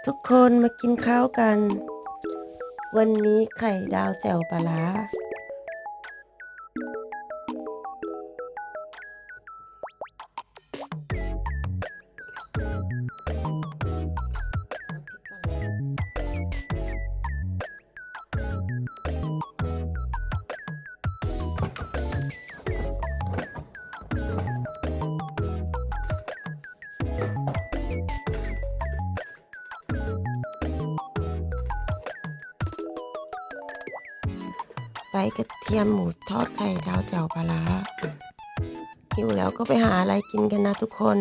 ทุกคนมากินข้าวกัน วันนี้ไข่ดาวแจ่วปลาร้าไปกระเทียมหมูทอดไข่ดาวแจ่วปลาร้าหิวแล้วก็ไปหาอะไรกินกันนะทุกคน